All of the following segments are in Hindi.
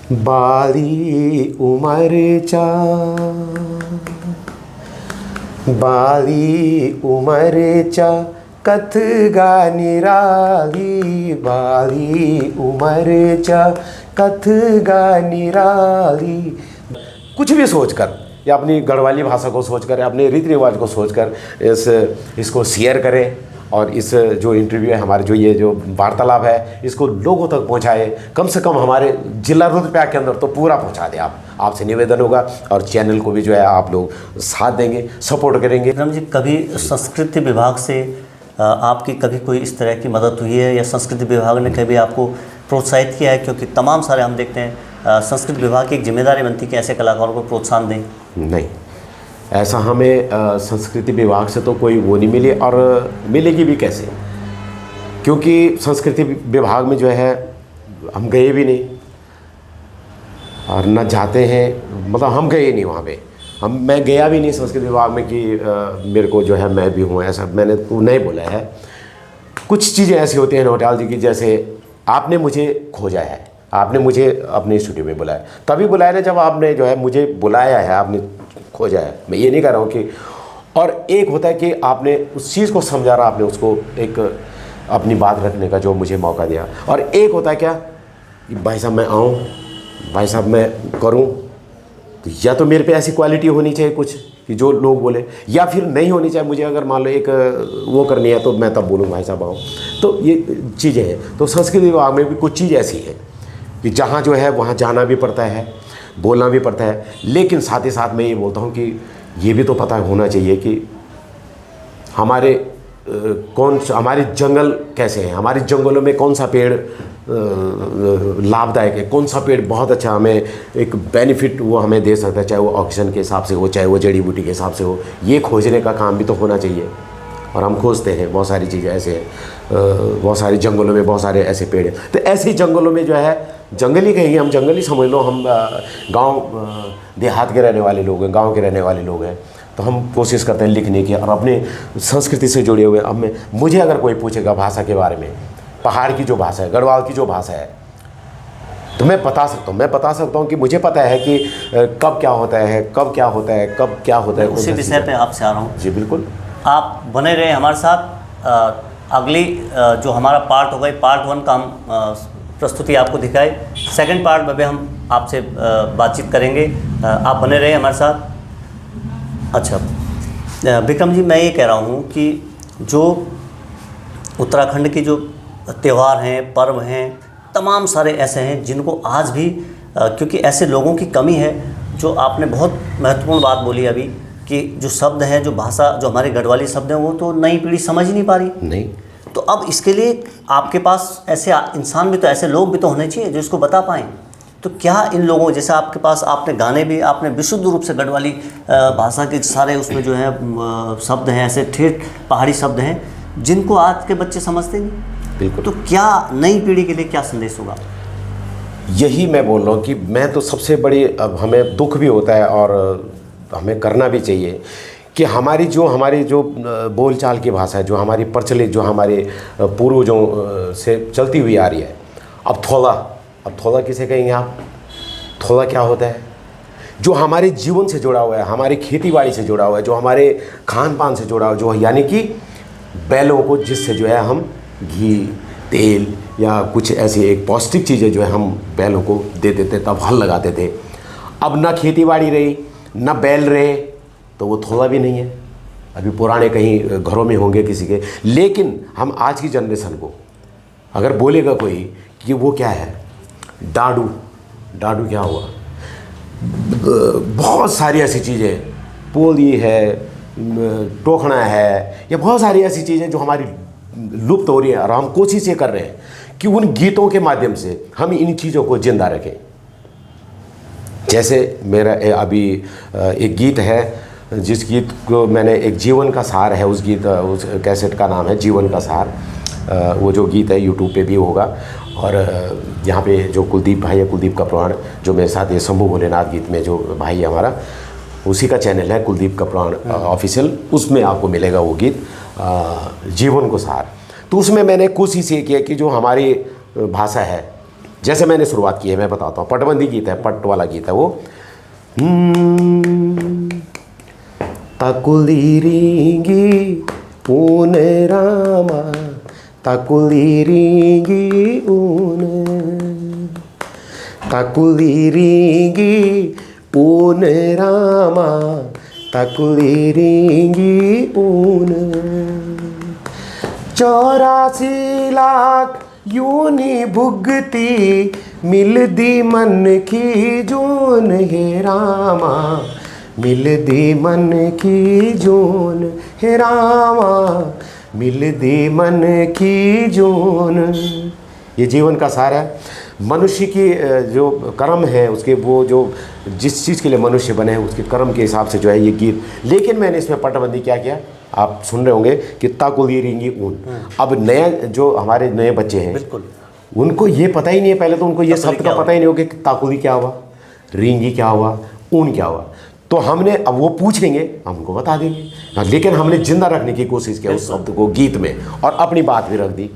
बाली उमरचा, बाली उमरचा कथगा निराली, बाली उमरचा कथगा निराली। कुछ भी सोचकर या अपनी गढ़वाली भाषा को सोचकर या अपने रीति रिवाज को सोचकर इसको शेयर करें और इस जो इंटरव्यू है हमारे, जो ये जो वार्तालाप है, इसको लोगों तक पहुंचाए। कम से कम हमारे जिला रुद्रप्रयाग के अंदर तो पूरा पहुंचा दें आप, आपसे निवेदन होगा। और चैनल को भी जो है आप लोग साथ देंगे, सपोर्ट करेंगे। विक्रम जी, कभी संस्कृति विभाग से आपकी कभी कोई इस तरह की मदद हुई है या संस्कृति विभाग ने कभी आपको प्रोत्साहित किया है? क्योंकि तमाम सारे हम देखते हैं संस्कृति विभाग की एक जिम्मेदारी बनती है कि ऐसे कलाकारों को प्रोत्साहन दें। नहीं, ऐसा हमें संस्कृति विभाग से तो कोई वो नहीं मिली और मिलेगी भी कैसे, क्योंकि संस्कृति विभाग में जो है हम गए भी नहीं और न जाते हैं, मतलब हम गए नहीं वहाँ पे। मैं गया भी नहीं संस्कृति विभाग में कि मेरे को जो है मैं भी हूँ, ऐसा मैंने तो नहीं बोला है। कुछ चीज़ें ऐसी होती हैं नौटियाल जी की, जैसे आपने मुझे खोजा है, आपने मुझे अपने स्टूडियो में बुलाया, तभी बुलाया ना जब आपने जो है मुझे बुलाया है, आपने खोजा है। मैं ये नहीं कह रहा हूँ कि, और एक होता है कि आपने उस चीज़ को समझा रहा, आपने उसको एक अपनी बात रखने का जो मुझे मौका दिया। और एक होता है क्या कि भाई साहब मैं आऊँ, भाई साहब मैं करूँ, तो या तो मेरे पे ऐसी क्वालिटी होनी चाहिए कुछ कि जो लोग बोले, या फिर नहीं होनी चाहिए। मुझे अगर मान लो एक वो करनी है तो मैं तब बोलूँ भाई साहब आओ। तो ये चीज़ें हैं। तो संस्कृति विभाग में भी कुछ चीज़ ऐसी है कि जहाँ जो है वहाँ जाना भी पड़ता है, बोलना भी पड़ता है। लेकिन साथ ही साथ मैं ये बोलता हूँ कि ये भी तो पता होना चाहिए कि हमारे हमारे जंगल कैसे हैं, हमारे जंगलों में कौन सा पेड़ लाभदायक है, कौन सा पेड़ बहुत अच्छा हमें एक बेनिफिट वो हमें दे सकता है, चाहे वो ऑक्सीजन के हिसाब से हो, चाहे वो जड़ी बूटी के हिसाब से हो। ये खोजने का काम भी तो होना चाहिए और हम खोजते हैं। बहुत सारी चीज़ें ऐसे हैं, बहुत सारे जंगलों में बहुत सारे ऐसे पेड़ हैं। तो ऐसे ही जंगलों में जो है, जंगली कहेंगे हम, जंगली समझ लो, हम गांव देहात के रहने वाले लोग हैं, गांव के रहने वाले लोग हैं। तो हम कोशिश करते हैं लिखने की और अपने संस्कृति से जुड़े हुए। अब मुझे अगर कोई पूछेगा भाषा के बारे में, पहाड़ की जो भाषा है, गढ़वाल की जो भाषा है, तो मैं बता सकता हूँ कि मुझे पता है कि कब क्या होता है, कब क्या होता है, कब क्या होता है। उसी विषय पे आपसे आ रहा हूँ। जी बिल्कुल, आप बने रहे हमारे साथ। अगली जो हमारा पार्ट होगा, पार्ट 1 का हम प्रस्तुति आपको दिखाए। सेकंड पार्ट में भी हम आपसे बातचीत करेंगे। आप बने रहे हमारे साथ। अच्छा विक्रम जी, मैं ये कह रहा हूँ कि जो उत्तराखंड की जो त्यौहार हैं, पर्व हैं, तमाम सारे ऐसे हैं जिनको आज भी क्योंकि ऐसे लोगों की कमी है, जो आपने बहुत महत्वपूर्ण बात बोली अभी कि जो शब्द हैं, जो भाषा, जो हमारे गढ़वाली शब्द हैं, वो तो नई पीढ़ी समझ ही नहीं पा रही। नहीं, तो अब इसके लिए आपके पास ऐसे इंसान भी तो, ऐसे लोग भी तो होने चाहिए जो इसको बता पाएँ। तो क्या इन लोगों, जैसे आपके पास आपने गाने भी, आपने विशुद्ध रूप से गढ़वाली भाषा के सारे उसमें जो है शब्द हैं, ऐसे ठेठ पहाड़ी शब्द हैं जिनको आज के बच्चे समझते नहीं। बिल्कुल। तो क्या नई पीढ़ी के लिए क्या संदेश होगा? यही मैं बोल रहा हूँ कि मैं तो सबसे बड़ी, अब हमें दुख भी होता है और हमें करना भी चाहिए कि हमारी जो बोलचाल की भाषा है, जो हमारी प्रचलित, जो हमारे पूर्वजों से चलती हुई आ रही है, अब थोड़ा किसे कहेंगे आप? थोड़ा क्या होता है? जो हमारे जीवन से जुड़ा हुआ है, हमारी खेतीबाड़ी से जुड़ा हुआ है, जो हमारे खान पान से जुड़ा हुआ है, जो यानी कि बैलों को, जिससे जो है हम घी, तेल या कुछ ऐसी एक पौष्टिक चीज़ें जो है हम बैलों को दे देते, तब हल लगाते थे। अब ना खेतीबाड़ी रही, ना बैल रहे, तो वो थोड़ा भी नहीं है। अभी पुराने कहीं घरों में होंगे किसी के। लेकिन हम आज की जनरेशन को अगर बोलेगा कोई कि वो क्या है, डाडू क्या हुआ, बहुत सारी ऐसी चीज़ें, पोली है, टोखना है, या बहुत सारी ऐसी चीज़ें जो हमारी लुप्त हो रही है। और हम कोशिश ये कर रहे हैं कि उन गीतों के माध्यम से हम इन चीज़ों को जिंदा रखें। जैसे मेरा अभी एक गीत है, जिस गीत को मैंने, एक जीवन का सार है, उस कैसेट का नाम है जीवन का सार। वो जो गीत है यूट्यूब पे भी होगा। और यहाँ पे जो कुलदीप भाई है, कुलदीप का पुराण, जो मेरे साथ ये शंभू भोलेनाथ गीत में जो भाई है हमारा, उसी का चैनल है कुलदीप का पुराण ऑफिशियल, उसमें आपको मिलेगा वो गीत जीवन को सार। तो उसमें मैंने कोशिश ये किया कि जो हमारी भाषा है, जैसे मैंने शुरुआत की है, मैं बताता हूँ। पटबंदी गीत है, पट वाला गीत है वो। तकुलिरिंगी ऊन रामा, तकुलिरिंगी ऊन, तकुलिरिंगी ऊन रामा, तकुलिरिंगी ऊन। 84 लाख यूनी भुगती, मिलदी मन की जून हे रामा, मिलदी मन की जून हे रामा, मिलदी मन की जून। ये जीवन का सार है। मनुष्य की जो कर्म है उसके, वो जो जिस चीज़ के लिए मनुष्य बने हैं उसके कर्म के हिसाब से जो है ये गीत। लेकिन मैंने इसमें पटबंदी क्या किया, आप सुन रहे होंगे कि ताकुलिरिंगी ऊन। अब नया जो हमारे नए बच्चे हैं, बिल्कुल, उनको ये पता ही नहीं है, पहले तो उनको ये शब्द का पता ही नहीं होगा कि ताकुली क्या हुआ, रिंगी क्या हुआ, ऊन क्या हुआ। तो हमने, अब वो पूछेंगे हमको बता देंगे, लेकिन हमने जिंदा रखने की कोशिश की उस शब्द को गीत में, और अपनी बात भी रख दी।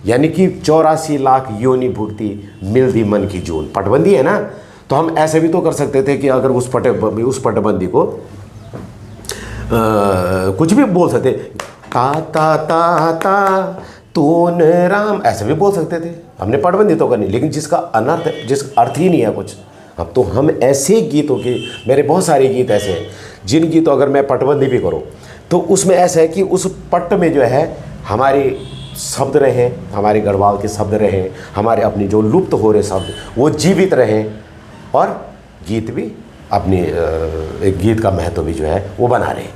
यानी कि 84 लाख योनि भुगती, मिलदी मन की जून। पटबंदी है ना, तो हम ऐसे भी तो कर सकते थे कि अगर उस पटबंदी को कुछ भी बोल सकते, ता ता ता ता तून राम, ऐसे भी बोल सकते थे। हमने पटबंदी तो करनी, लेकिन जिसका अनर्थ, जिसका अर्थ ही नहीं है कुछ। अब तो हम ऐसे गीतों के, मेरे बहुत सारे गीत ऐसे हैं जिन गीतों अगर मैं पटबंदी भी करूं तो उसमें ऐसा है कि उस पट्ट में जो है हमारे शब्द रहे, हमारे गढ़वाल के शब्द रहे, हमारे अपने जो लुप्त हो रहे शब्द वो जीवित रहे, और गीत भी अपनी एक गीत का महत्व भी जो है वो बना रहे।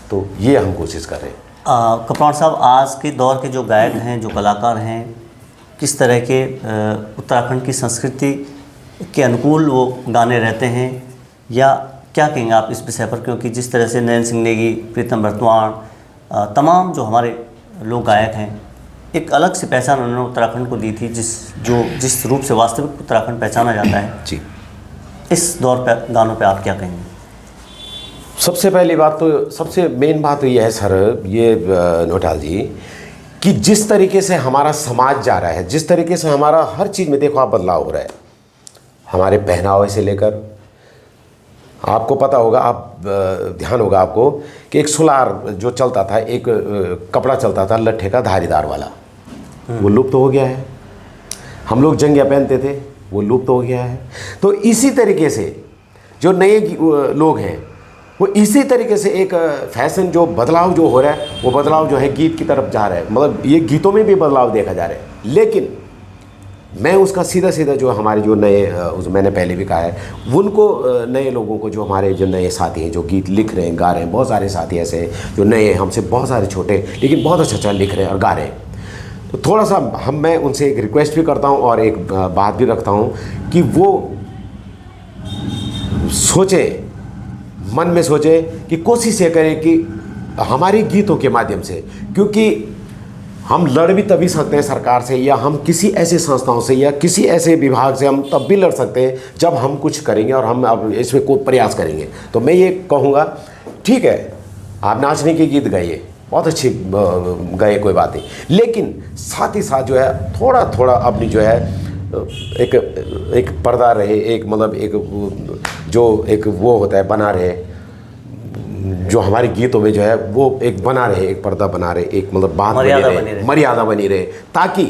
तो ये हम कोशिश कर रहे हैं। कप्तान साहब, आज के दौर के जो गायक हैं, जो कलाकार हैं, किस तरह के उत्तराखंड की संस्कृति के अनुकूल वो गाने रहते हैं, या क्या कहेंगे आप इस विषय पर? क्योंकि जिस तरह से नयन सिंह नेगी, प्रीतम बर्तवान, तमाम जो हमारे लोग गायक हैं, एक अलग सी पहचान उन्होंने उत्तराखंड को दी थी, जिस रूप से वास्तविक उत्तराखंड पहचाना जाता है जी। इस दौर पर गानों पे आप क्या कहेंगे? सबसे पहली बात तो, सबसे मेन बात तो ये है सर, ये नोटाल जी, कि जिस तरीके से हमारा समाज जा रहा है, जिस तरीके से हमारा हर चीज़ में देखो आप बदलाव हो रहा है, हमारे पहनावे से लेकर, आपको पता होगा, आप ध्यान होगा आपको कि एक सुलार जो चलता था, एक कपड़ा चलता था लट्ठे का धारीदार वाला, वो लुप्त हो गया है। हम लोग जंगिया पहनते थे, वो लुप्त हो गया है। तो इसी तरीके से जो नए लोग हैं वो इसी तरीके से एक फैशन, जो बदलाव जो हो रहा है, वो बदलाव जो है गीत की तरफ जा रहा है। मतलब ये गीतों में भी बदलाव देखा जा रहा है। लेकिन मैं उसका सीधा सीधा जो हमारे जो नए, मैंने पहले भी कहा है, उनको नए लोगों को, जो हमारे जो नए साथी हैं जो गीत लिख रहे हैं, गा रहे हैं, बहुत सारे साथी ऐसे हैं जो नए हैं, हमसे बहुत सारे छोटे, लेकिन बहुत अच्छा लिख रहे हैं और गा रहे हैं। तो थोड़ा सा मैं उनसे एक रिक्वेस्ट भी करता हूँ और एक बात भी रखता हूँ कि वो सोचे, मन में सोचे कि कोशिश ये करें कि हमारे गीतों के माध्यम से, क्योंकि हम लड़ भी तभी सकते हैं सरकार से, या हम किसी ऐसे संस्थाओं से या किसी ऐसे विभाग से हम तब भी लड़ सकते हैं जब हम कुछ करेंगे और हम अब इसमें कोई प्रयास करेंगे। तो मैं ये कहूँगा, ठीक है आप नाचने के गीत गाइए, बहुत अच्छे गए, कोई बात नहीं, लेकिन साथ ही साथ जो है थोड़ा थोड़ा अपनी जो है एक पर्दा रहे, एक मतलब एक जो एक वो होता है बना रहे, जो हमारे गीतों में जो है वो एक बना रहे, एक पर्दा बना रहे, एक मतलब बात मर्यादा बनी रहे, ताकि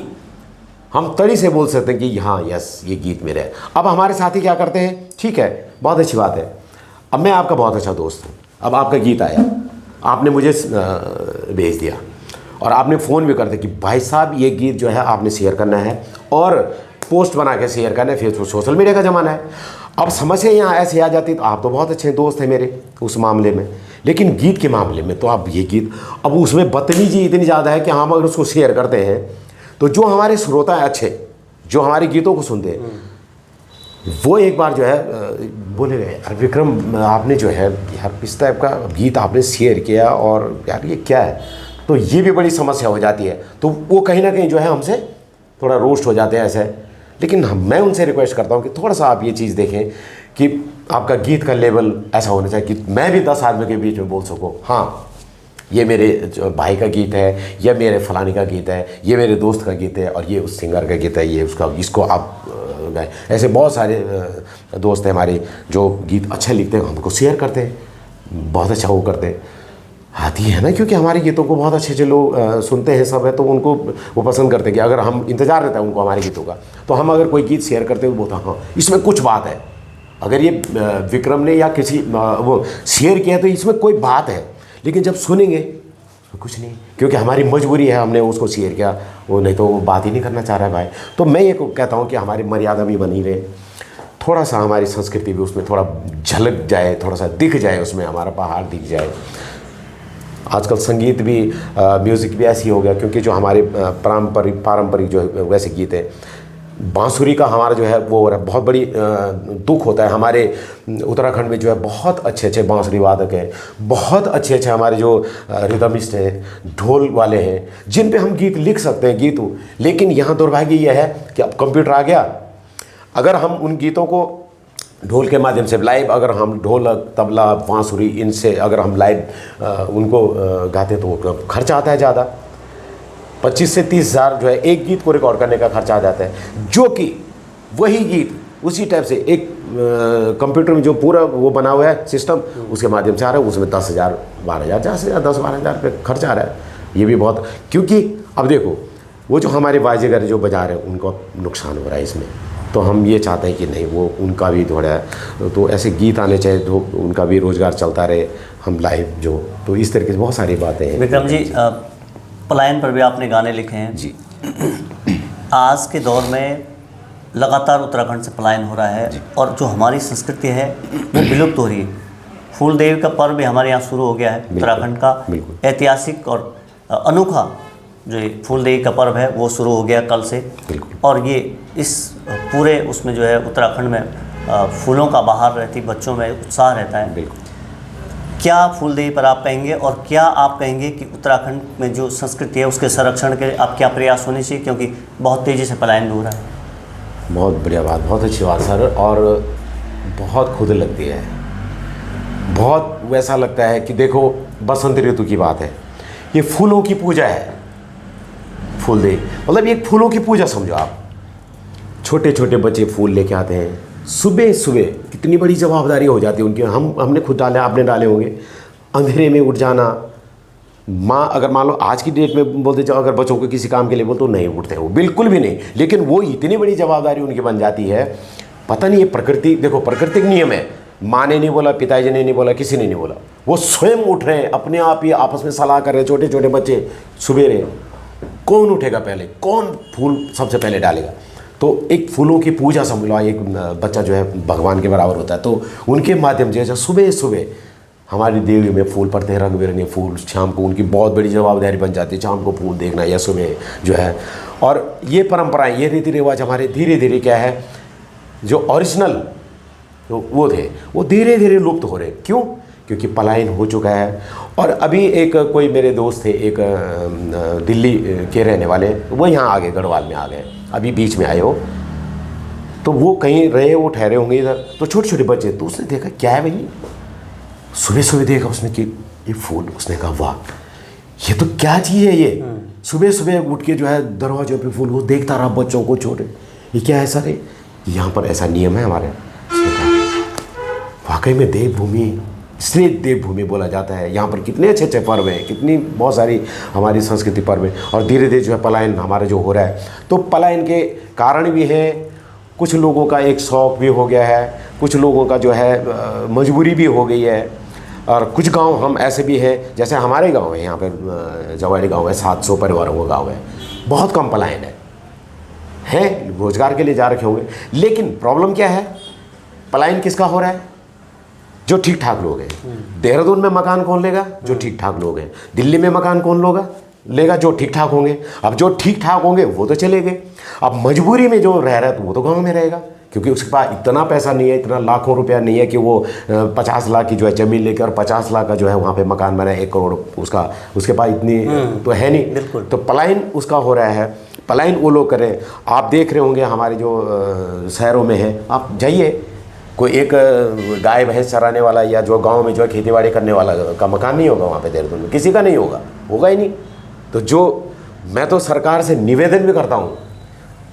हम तड़ी से बोल सकते हैं कि हाँ यस ये गीत मेरा है। अब हमारे साथी क्या करते हैं, ठीक है बहुत अच्छी बात है, अब मैं आपका बहुत अच्छा दोस्त हूँ, अब आपका गीत आया, आपने मुझे भेज दिया और आपने फ़ोन भी कर दिया कि भाई साहब ये गीत जो है आपने शेयर करना है और पोस्ट बना के शेयर करना है, फेसबुक सोशल मीडिया का ज़माना है। अब समस्या यहाँ ऐसे आ जाती, तो आप तो बहुत अच्छे दोस्त हैं मेरे उस मामले में, लेकिन गीत के मामले में तो आप ये गीत, अब उसमें बदतमीजी इतनी ज़्यादा है कि हम अगर उसको शेयर करते हैं तो जो हमारे श्रोता हैं अच्छे, जो हमारे गीतों को सुनते हैं, वो एक बार जो है बोले गए यार विक्रम आपने जो है यार इस टाइप का गीत आपने शेयर किया और यार ये क्या है, तो ये भी बड़ी समस्या हो जाती है। तो वो कहीं ना कहीं जो है हमसे थोड़ा रोस्ट हो जाते हैं ऐसे। लेकिन मैं उनसे रिक्वेस्ट करता हूँ कि थोड़ा सा आप ये चीज़ देखें कि आपका गीत का लेवल ऐसा होना चाहिए कि मैं भी 10 आदमी के बीच में बोल सकूँ, हाँ ये मेरे भाई का गीत है, या मेरे फलानी का गीत है, ये मेरे दोस्त का गीत है, और ये उस सिंगर का गीत है, ये उसका, इसको आप गाए। ऐसे बहुत सारे दोस्त हैं हमारे जो गीत अच्छे लिखते हैं, हमको शेयर करते हैं, बहुत अच्छा वो करते हैं। आती है ना, क्योंकि हमारे गीतों को बहुत अच्छे लोग सुनते हैं सब है, तो उनको वो पसंद करते हैं कि अगर हम इंतज़ार रहता है उनको हमारे गीतों का, तो हम अगर कोई गीत शेयर करते हैं तो बोलता हाँ इसमें कुछ बात है, अगर ये विक्रम ने या किसी वो शेयर किया तो इसमें कोई बात है, लेकिन जब सुनेंगे तो कुछ नहीं, क्योंकि हमारी मजबूरी है, हमने उसको शेयर किया, वो नहीं तो वो बात ही नहीं करना चाह रहा है भाई। तो मैं ये कहता हूँ कि हमारी मर्यादा भी बनी रहे, थोड़ा सा हमारी संस्कृति भी उसमें थोड़ा झलक जाए, थोड़ा सा दिख जाए, उसमें हमारा पहाड़ दिख जाए। आजकल संगीत भी म्यूज़िक भी ऐसी हो गया, क्योंकि जो हमारे पारंपरिक जो वैसे गीत हैं, बांसुरी का हमारा जो है वो हो रहा है, बहुत बड़ी दुख होता है। हमारे उत्तराखंड में जो है बहुत अच्छे अच्छे बांसुरी वादक हैं, बहुत अच्छे अच्छे हमारे जो रिदमिस्ट हैं, ढोल वाले हैं, जिन पे हम गीत लिख सकते हैं गीत। लेकिन यहाँ दुर्भाग्य यह है कि अब कंप्यूटर आ गया, अगर हम उन गीतों को ढोल के माध्यम से लाइव, अगर हम ढोलक तबला बांसुरी इनसे अगर हम लाइव उनको गाते तो खर्चा आता है ज़्यादा, 25 से 30 हज़ार जो है एक गीत को रिकॉर्ड करने का खर्चा आ जाता है, जो कि वही गीत उसी टाइप से एक कंप्यूटर में जो पूरा वो बना हुआ है सिस्टम, उसके माध्यम से आ रहा है, उसमें 10,000 12,000 10-12,000 रुपये खर्चा आ रहा है। ये भी बहुत, क्योंकि अब देखो वो जो हमारे वाद्यगर जो बजा रहे हैं उनको नुकसान हो रहा है इसमें, तो हम ये चाहते हैं कि नहीं वो उनका भी थोड़ा, तो ऐसे गीत आने चाहिए तो उनका भी रोज़गार चलता रहे, हम लाइव जो, तो इस तरीके से बहुत सारी बातें हैं। विक्रम जी, पलायन पर भी आपने गाने लिखे हैं जी। आज के दौर में लगातार उत्तराखंड से पलायन हो रहा है और जो हमारी संस्कृति है वो विलुप्त हो रही है। फूल देवी का पर्व भी हमारे यहाँ शुरू हो गया है, उत्तराखंड का ऐतिहासिक और अनोखा जो ये फूल देवी का पर्व है वो शुरू हो गया कल से, और ये इस पूरे उसमें जो है उत्तराखंड में फूलों का बहार रहती, बच्चों में उत्साह रहता है। क्या फूल देवी पर आप कहेंगे, और क्या आप कहेंगे कि उत्तराखंड में जो संस्कृति है उसके संरक्षण के लिए आप क्या प्रयास होने चाहिए, क्योंकि बहुत तेज़ी से पलायन हो रहा है? बहुत बढ़िया बात, बहुत अच्छी बात सर, और बहुत खुद लगती है, बहुत वैसा लगता है कि देखो बसंत ऋतु की बात है, ये फूलों की पूजा है, फूल देवी मतलब ये फूलों की पूजा समझो आप। छोटे छोटे बच्चे फूल लेके आते हैं, सुबह सुबह कितनी बड़ी जवाबदारी हो जाती है उनकी, हमने खुद डाले, आपने डाले होंगे, अंधेरे में उठ जाना। माँ अगर मान लो आज की डेट में बोलते जाओ, अगर बच्चों को किसी काम के लिए बोल तो नहीं उठते वो, बिल्कुल भी नहीं, लेकिन वो इतनी बड़ी जवाबदारी उनकी बन जाती है। पता नहीं, ये प्रकृति, देखो प्राकृतिक नियम है, माँ ने नहीं बोला, पिताजी ने नहीं बोला, किसी ने नहीं बोला, वो स्वयं उठ रहे हैं, अपने आप ही आपस में सलाह कर रहे हैं। छोटे छोटे बच्चे सुबेरे, कौन उठेगा पहले, कौन फूल सबसे पहले डालेगा, तो एक फूलों की पूजा समझ लो, एक बच्चा जो है भगवान के बराबर होता है। तो उनके माध्यम से सुबह सुबह हमारी देवी में फूल पड़ते हैं, रंग बिरंगे फूल, शाम को उनकी बहुत बड़ी जवाबदारी बन जाती है, शाम को फूल देखना या सुबह जो है। और ये परंपराएं, ये रीति रिवाज हमारे धीरे धीरे क्या है, जो ओरिजिनल तो वो थे वो धीरे धीरे लुप्त हो रहे। क्यों? क्योंकि पलायन हो चुका है। और अभी एक कोई मेरे दोस्त थे, एक दिल्ली के रहने वाले, वो यहाँ आ गए, गढ़वाल में आ गए, अभी बीच में आए हो, तो वो कहीं रहे, वो ठहरे होंगे इधर, तो छोटे छोटे बच्चे, तो उसने देखा क्या है भाई, सुबह सुबह देखा उसने कि ये फूल, उसने कहा वाह ये तो क्या चीज़ है ये। सुबह सुबह उठ के जो है दरवाजे पे फूल, वो देखता रहा बच्चों को छोटे, ये क्या है सर, यहाँ पर ऐसा नियम है हमारे। वाकई में देवभूमि, इसलिए देवभूमि बोला जाता है। यहाँ पर कितने अच्छे अच्छे पर्व हैं, कितनी बहुत सारी हमारी संस्कृति पर्व हैं, और धीरे धीरे जो है पलायन हमारा जो हो रहा है, तो पलायन के कारण भी हैं, कुछ लोगों का एक शौक़ भी हो गया है, कुछ लोगों का जो है मजबूरी भी हो गई है, और कुछ गांव हम ऐसे भी हैं, जैसे हमारे गांव है, यहाँ पर जवाड़ी गांव है, 700 परिवारों का गांव है, बहुत कम पलायन है, रोजगार के लिए जा रखे होंगे। लेकिन प्रॉब्लम क्या है, पलायन किसका हो रहा है, जो ठीक ठाक लोग हैं। देहरादून में मकान कौन लेगा, जो ठीक ठाक लोग हैं। दिल्ली में मकान कौन लेगा, जो ठीक ठाक होंगे। अब जो ठीक ठाक होंगे वो तो चले गए, अब मजबूरी में जो रह रहा है तो वो तो गांव में रहेगा, क्योंकि उसके पास इतना पैसा नहीं है, इतना लाखों रुपया नहीं है कि वो 50 लाख की जो है ज़मीन लेकर 50 लाख का जो है वहाँ पे मकान बनाए, 1 करोड़ उसका, उसके पास इतनी तो है नहीं। तो पलायन उसका हो रहा है, पलायन वो लोग करें। आप देख रहे होंगे हमारे जो शहरों में है, आप जाइए, कोई एक गाय भैंस चराने वाला या जो गांव में जो है खेतीबाड़ी करने वाला का मकान नहीं होगा वहाँ पे देहरादून में, किसी का नहीं होगा ही नहीं। तो जो मैं तो सरकार से निवेदन भी करता हूँ,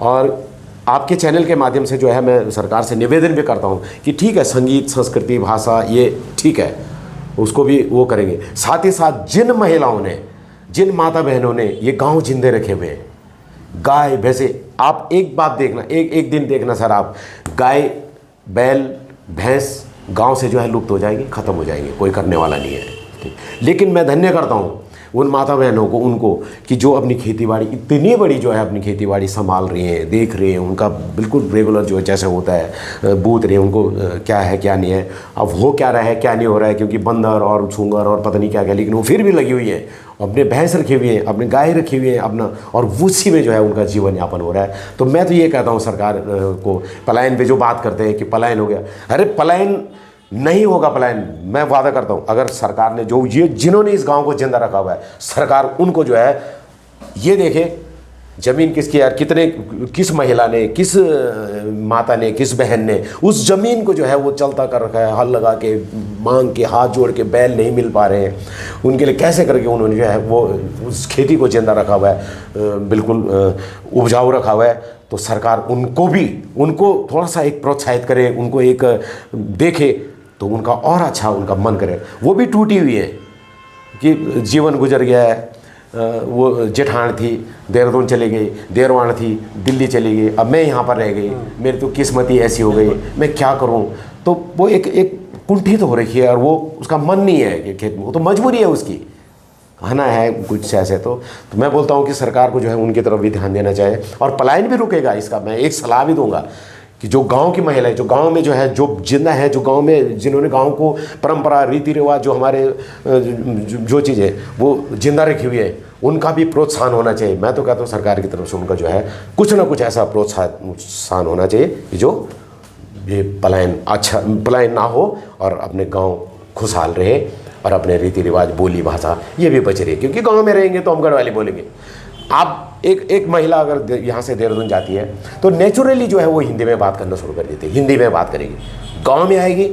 और आपके चैनल के माध्यम से जो है मैं सरकार से निवेदन भी करता हूँ कि ठीक है, संगीत, संस्कृति, भाषा ये ठीक है, उसको भी वो करेंगे। साथ ही साथ जिन महिलाओं ने, जिन माता बहनों ने ये गांव जिंदे रखे हुए हैं, गाय भैंसे, आप एक बात देखना, एक दिन देखना सर, आप गाय, बैल, भैंस गांव से जो है लुप्त हो जाएंगे, ख़त्म हो जाएंगे, कोई करने वाला नहीं है। लेकिन मैं धन्य करता हूँ उन माता बहनों को, उनको, कि जो अपनी खेतीबाड़ी इतनी बड़ी जो है अपनी खेतीबाड़ी संभाल रही हैं, देख रही हैं, उनका बिल्कुल रेगुलर जो जैसे होता है बूथ रहे हैं, उनको क्या है क्या नहीं है, अब हो क्या रहा है क्या नहीं हो रहा है, क्योंकि बंदर और छूंगर और पता नहीं क्या क्या, लेकिन वो फिर भी लगी हुई है, अपने भैंस रखी हुई हैं, अपने गाय रखी हुई हैं अपना, और उसी में जो है उनका जीवन यापन हो रहा है। तो मैं तो ये कहता हूँ सरकार को, पलायन पे जो बात करते हैं कि पलायन हो गया, अरे पलायन नहीं होगा, पलायन मैं वादा करता हूँ, अगर सरकार ने जो ये जिन्होंने इस गांव को जिंदा रखा हुआ है, सरकार उनको जो है ये देखे ज़मीन किसकी है, कितने, किस महिला ने, किस माता ने, किस बहन ने उस ज़मीन को जो है वो चलता कर रखा है, हल लगा के, मांग के, हाथ जोड़ के, बैल नहीं मिल पा रहे हैं, उनके लिए कैसे करके उन्होंने जो है वो उस खेती को जिंदा रखा हुआ है, बिल्कुल उपजाऊ रखा हुआ है। तो सरकार उनको थोड़ा सा एक प्रोत्साहित करे, उनको एक देखे, तो उनका और अच्छा उनका मन करे। वो भी टूटी हुई है कि जीवन गुजर गया है, वो जेठान थी देहरादून चली गई, देरवान थी दिल्ली चली गई, अब मैं यहाँ पर रह गई, मेरी तो किस्मत ही ऐसी हो गई, मैं क्या करूँ। तो वो एक कुंठित हो रखी है, और वो उसका मन नहीं है कि खेत में, वो तो मजबूरी है उसकी, आना है कुछ ऐसे। तो मैं बोलता हूँ कि सरकार को जो है उनकी तरफ भी ध्यान देना चाहिए, और पलायन भी रुकेगा। इसका मैं एक सलाह भी दूंगा कि जो गांव की महिलाएं, जो गांव में जो है, जो जिंदा है, जो गांव में जिन्होंने गांव को परंपरा, रीति रिवाज, जो हमारे जो चीज़ें वो जिंदा रखी हुई है, उनका भी प्रोत्साहन होना चाहिए। मैं तो कहता हूँ सरकार की तरफ से उनका जो है कुछ ना कुछ ऐसा प्रोत्साहन होना चाहिए कि जो ये पलायन ना हो, और अपने गाँव खुशहाल रहे, और अपने रीति रिवाज, बोली, भाषा ये भी बच रही है। क्योंकि गांव में रहेंगे तो हम गढ़वाली बोलेंगे। आप एक महिला अगर यहाँ से देहरादून जाती है तो नेचुरली जो है वो हिंदी में बात करना शुरू कर देती है, हिंदी में बात करेगी। गांव में आएगी,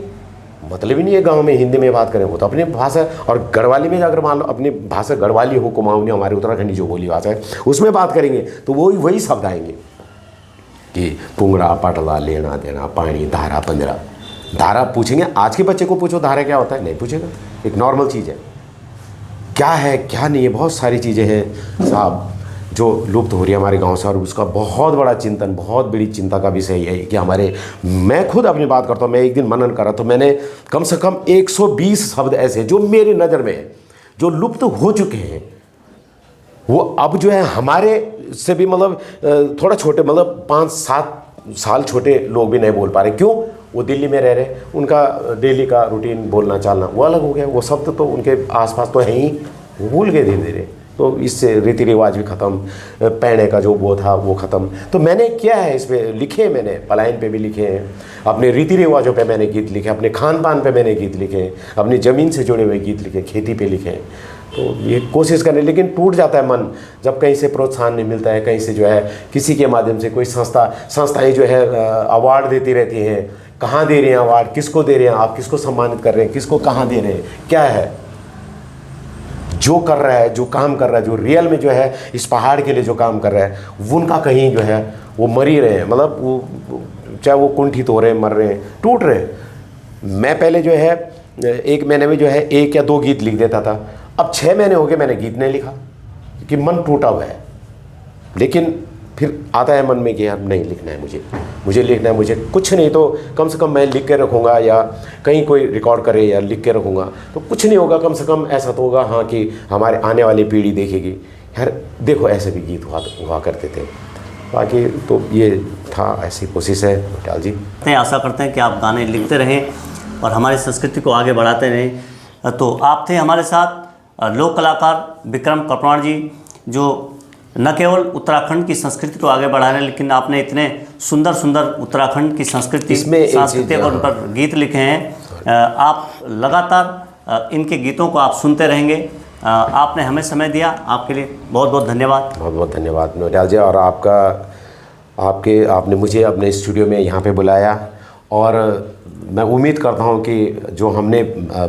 मतलब ही नहीं है गांव में हिंदी में बात करें, वो तो अपनी भाषा, और गढ़वाली में अगर मान लो अपनी भाषा गढ़वाली हो, कुमाऊनी, हमारे उत्तराखंडी जो बोली भाषा है उसमें बात करेंगे, तो वही शब्द आएंगे कि पुंगड़ा, पटला, लेना देना, पानी, धारा, पंजरा। धारा पूछेंगे, आज के बच्चे को पूछो धारा क्या होता है, नहीं पूछेगा, एक नॉर्मल चीज़ है। क्या है क्या नहीं है, बहुत सारी चीज़ें हैं साहब जो लुप्त हो रही है हमारे गांव से, और उसका बहुत बड़ा चिंतन, बहुत बड़ी चिंता का विषय है कि मैं खुद अपनी बात करता हूँ, मैं एक दिन मनन कर रहा था, मैंने कम से कम 120 शब्द ऐसे जो मेरी नज़र में है, जो लुप्त हो चुके हैं, वो अब जो है हमारे से भी मतलब थोड़ा छोटे, मतलब 5-7 साल छोटे लोग भी नहीं बोल पा रहे। क्यों? वो दिल्ली में रह रहे, उनका डेली का रूटीन बोलना चालना वो अलग हो गया, वो शब्द तो उनके आसपास तो है ही, वो भूल गए धीरे धीरे। तो इससे रीति रिवाज भी ख़त्म, पहने का जो वो था वो ख़त्म। तो मैंने क्या है इस पर लिखे, मैंने पलायन पे भी लिखे हैं, अपने रीति रिवाजों पे मैंने गीत लिखे, अपने खान पान पे मैंने गीत लिखे, अपनी ज़मीन से जुड़े हुए गीत लिखे, खेती पे लिखे। तो ये कोशिश करने, लेकिन टूट जाता है मन जब कहीं से प्रोत्साहन नहीं मिलता है, कहीं से जो है किसी के माध्यम से कोई संस्थाएँ जो है अवार्ड देती रहती हैं। कहाँ दे रहे हैं अवार्ड, किसको दे रहे हैं, आप किसको सम्मानित कर रहे हैं, किसको कहाँ दे रहे हैं, क्या है जो कर रहा है, जो काम कर रहा है, जो रियल में जो है इस पहाड़ के लिए जो काम कर रहा है, वो उनका कहीं जो है वो मर ही रहे हैं, मतलब वो चाहे वो कुंठित हो रहे हैं, मर रहे हैं, टूट रहे हैं। मैं पहले जो है 1 महीने में जो है 1 या 2 गीत लिख देता था, अब 6 महीने हो गए मैंने गीत नहीं लिखा क्योंकि मन टूटा हुआ है। लेकिन फिर आता है मन में कि यार नहीं लिखना है, मुझे लिखना है, मुझे कुछ नहीं तो कम से कम मैं लिख के रखूँगा, या कहीं कोई रिकॉर्ड करे या लिख के रखूँगा तो कुछ नहीं होगा, कम से कम ऐसा तो होगा हाँ कि हमारे आने वाली पीढ़ी देखेगी यार देखो ऐसे भी गीत हुआ करते थे। बाकी तो ये था, ऐसी कोशिश है विठाल जी। आशा करते हैं कि आप गाने लिखते रहें और हमारी संस्कृति को आगे बढ़ाते रहें। तो आप थे हमारे साथ लोक कलाकार विक्रम कपड़वार जी, जो न केवल उत्तराखंड की संस्कृति को आगे बढ़ा रहे हैं, लेकिन आपने इतने सुंदर सुंदर उत्तराखंड की संस्कृति सांस्कृतिक और उन पर गीत लिखे हैं। आप लगातार इनके गीतों को आप सुनते रहेंगे। आपने हमें समय दिया, आपके लिए बहुत बहुत धन्यवाद। बहुत बहुत धन्यवाद विठाल जी, और आपने मुझे अपने स्टूडियो में यहाँ पे बुलाया, और मैं उम्मीद करता हूँ कि जो हमने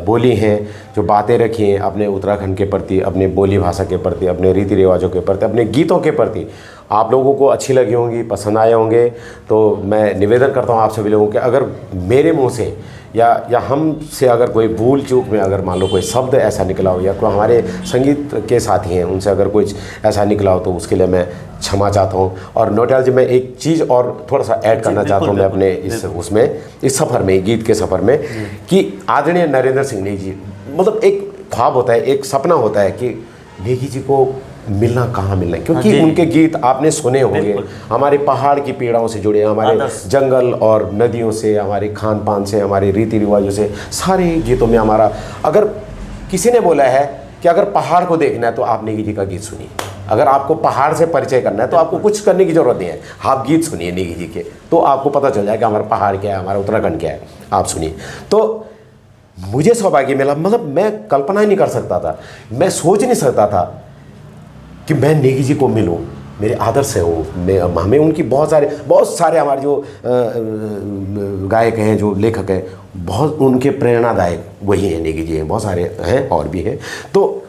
बोली हैं, जो बातें रखी हैं अपने उत्तराखंड के प्रति, अपने बोली भाषा के प्रति, अपने रीति रिवाजों के प्रति, अपने गीतों के प्रति, आप लोगों को अच्छी लगी होंगी, पसंद आए होंगे। तो मैं निवेदन करता हूँ आप सभी लोगों के, अगर मेरे मुंह से या हमसे अगर कोई भूल चूक में अगर मान लो कोई शब्द ऐसा निकला हो, या कोई हमारे संगीत के साथी हैं उनसे अगर कुछ ऐसा निकला हो, तो उसके लिए मैं क्षमा चाहता हूँ। और नौटियाल जी, मैं एक चीज़ और थोड़ा सा ऐड करना चाहता हूँ मैं अपने इस सफ़र में, गीत के सफ़र में, कि आदरणीय नरेंद्र सिंह नेगी जी, मतलब एक ख्वाब होता है, एक सपना होता है कि नेगी जी को मिलना, कहाँ मिलना है, क्योंकि उनके गीत आपने सुने होंगे, हमारे पहाड़ की पीड़ाओं से जुड़े, हमारे जंगल और नदियों से, हमारे खान पान से, हमारे रीति रिवाजों से, सारे गीतों में हमारा, अगर किसी ने बोला है कि अगर पहाड़ को देखना है तो आप नेगी जी का गीत सुनिए, अगर आपको पहाड़ से परिचय करना है तो आपको कुछ करने की ज़रूरत नहीं है, आप गीत सुनिए नेगी जी के, तो आपको पता चल जाएगा हमारा पहाड़ क्या है, हमारा उत्तराखंड क्या है, आप सुनिए। तो मुझे सौभाग्य मिला, मतलब मैं कल्पना ही नहीं कर सकता था, मैं सोच नहीं सकता था कि मैं नेगी जी को मिलूं, मेरे आदर्श हैं वो, हमें उनकी बहुत सारे हमारे जो गायक हैं, जो लेखक हैं, बहुत उनके प्रेरणादायक वही हैं, नेगी जी हैं, बहुत सारे हैं और भी हैं। तो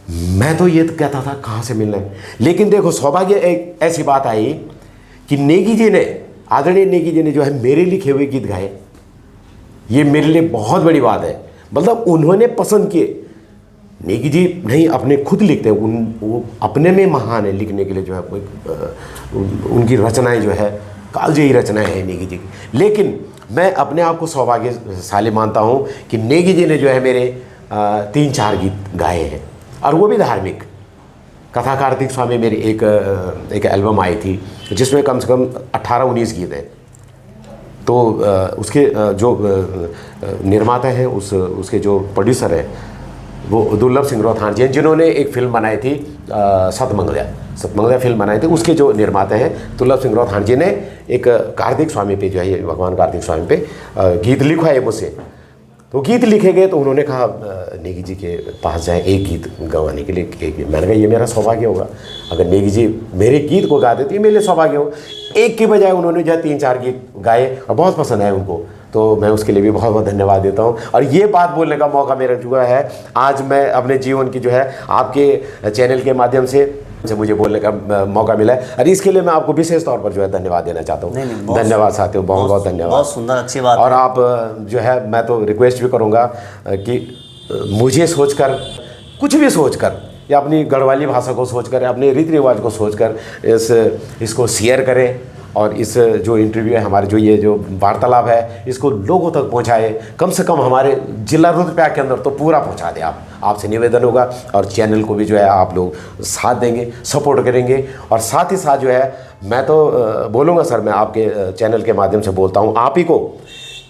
मैं तो ये कहता था कहाँ से मिलना है, लेकिन देखो सौभाग्य एक ऐसी बात आई कि नेगी जी ने, आदरणीय नेगी जी ने जो है मेरे लिखे हुए गीत गाए, ये मेरे लिए बहुत बड़ी बात है। मतलब उन्होंने पसंद किए, नेगी जी नहीं अपने खुद लिखते हैं, वो अपने में महान है लिखने के लिए, जो है उनकी रचनाएं जो है कालजयी रचनाएं हैं नेगी जी की। लेकिन मैं अपने आप को सौभाग्यशाली मानता हूँ कि नेगी जी ने जो है मेरे 3-4 गीत गाए हैं, और वो भी धार्मिक। कथा कार्तिक स्वामी मेरी एक एल्बम आई थी जिसमें कम से कम 18-19 गीत हैं। तो उसके जो निर्माता हैं, उसके जो प्रोड्यूसर हैं वो दुर्लभ सिंह रोथान जी हैं, जिन्होंने एक फिल्म बनाई थी सतमंगल्या फिल्म बनाई थी, उसके जो निर्माता हैं दुर्लभ सिंह रोथान जी ने एक कार्तिक स्वामी पे जो है, भगवान कार्तिक स्वामी पे गीत लिखवाए मुझसे। तो गीत लिखे गए तो उन्होंने कहा नेगी जी के पास जाए एक गीत गवाने के लिए, एक गीत। मैंने कहा ये मेरा सौभाग्य होगा, अगर नेगी जी मेरे गीत को गा देती है मेरे लिए सौभाग्य हो। एक के बजाय उन्होंने जो है 3-4 गीत गाए और बहुत पसंद आए उनको, तो मैं उसके लिए भी बहुत बहुत धन्यवाद देता हूँ। और ये बात बोलने का मौका मेरा हुआ है आज, मैं अपने जीवन की जो है आपके चैनल के माध्यम से मुझे बोलने का मौका मिला है, और इसके लिए मैं आपको विशेष तौर पर जो है धन्यवाद देना चाहता हूँ। धन्यवाद साथियों, बहुत बहुत धन्यवाद। बहुत सुंदर, अच्छी बात। और आप जो है, मैं तो रिक्वेस्ट भी करूँगा कि मुझे सोचकर, कुछ भी सोचकर, या अपनी गढ़वाली भाषा को सोचकर, या अपने रीति रिवाज को सोचकर इसको शेयर करें, और इस जो इंटरव्यू है हमारे, जो ये जो वार्तालाप है, इसको लोगों तक पहुंचाए, कम से कम हमारे जिला रुद्रप्रयाग के अंदर तो पूरा पहुंचा दें आप। आपसे निवेदन होगा, और चैनल को भी जो है आप लोग साथ देंगे, सपोर्ट करेंगे। और साथ ही साथ जो है मैं तो बोलूँगा सर, मैं आपके चैनल के माध्यम से बोलता हूँ आप ही को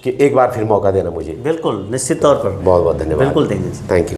कि एक बार फिर मौका देना मुझे। बिल्कुल, निश्चित तौर पर। बहुत बहुत धन्यवाद। बिल्कुल देंगे। Thank you.